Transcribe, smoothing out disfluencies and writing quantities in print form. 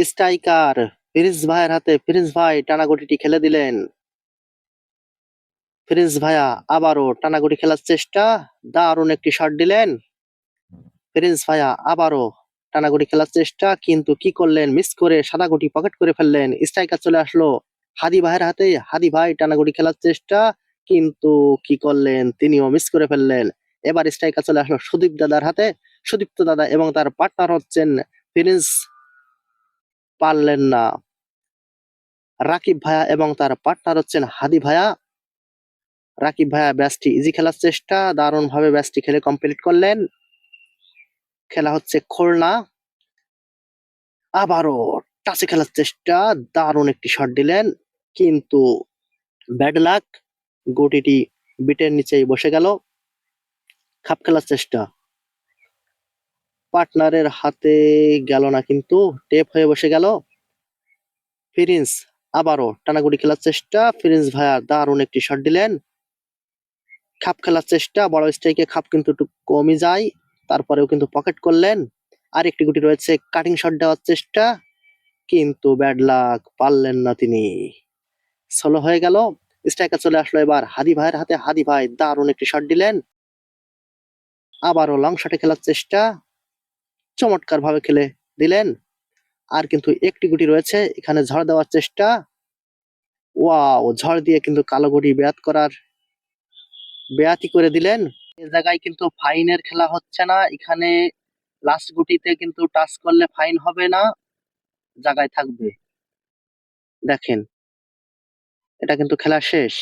Striker Prince ভাইয়ের হাতে। Prince ভাই টানাগুটিটি খেলে দিলেন। প্রিন্স ভাইয়া আবারও টানাগুটি খেলার চেষ্টা, দারুণ একটি শট দিলেন। প্রিন্স ভাইয়া আবারও টানাগুটি খেলার চেষ্টা, কিন্তু কি করলেন, মিস করে সাদা গুটি পকেট করে ফেললেন। স্ট্রাইকার চলে আসলো হাদি ভাইয়ের হাতে। হাদি ভাই টানাগুটি খেলার চেষ্টা, কিন্তু কি করলেন, তিনিও মিস করে ফেললেন। এবার স্ট্রাইকার চলে আসলো সুদীপ দাদার হাতে। সুদীপ্ত দাদা এবং তার পার্টনার হচ্ছেন প্রিন্স, পারলেন না। রাকিব ভাইয়া এবং তার পার্টনার হচ্ছেন হাদি ভাইয়া। রাকিব ভাইয়া ব্যাচটি ইজি খেলার চেষ্টা, দারুণ ভাবে ব্যাচটি খেলে কমপ্লিট করলেন। খেলা হচ্ছে খুলনা। আবারও টাচে খেলার চেষ্টা, দারুণ একটি শট দিলেন, কিন্তু ব্যাড লাক, গুটিটি বিটের নিচেই বসে গেল। খাপ খেলার চেষ্টা, পার্টনারের হাতে গেল না, কিন্তু টেপ হয়ে বসে গেল। প্রিন্স আবারও টানাগুটি খেলার চেষ্টা, প্রিন্স ভাইয়া দারুণ একটি শট দিলেন। খাপ খেলার চেষ্টা, বড় স্ট্রাইকে খাপ কিন্তু একটু কমই যায়, তারপরেও কিন্তু পকেট করলেন। আর একটি গুটি রয়েছে, কাটিং শট দেওয়ার চেষ্টা, কিন্তু ব্যাড লাক, পারলেন না তিনি। সোলো হয়ে গেল। স্ট্রাইকার চলে আসলো এবার হাদি ভাইয়ের হাতে। হাদি ভাই দারুণ একটি শট দিলেন। আবারও লং শটে খেলার চেষ্টা, চমৎকার ভাবে খেলে দিলেন। আর কিন্তু একটি গুটি রয়েছে, এখানে ঝড় দেওয়ার চেষ্টা। ওয়াও, ঝড় দিয়ে কিন্তু কালো গুটি বেয়াতি করে দিলেন। এ জায়গায় কিন্তু ফাইনের খেলা হচ্ছে না, এখানে লাস্ট গুটিতে কিন্তু টাচ করলে ফাইন হবে না, জায়গায় থাকবে। দেখেন, এটা কিন্তু খেলা শেষ।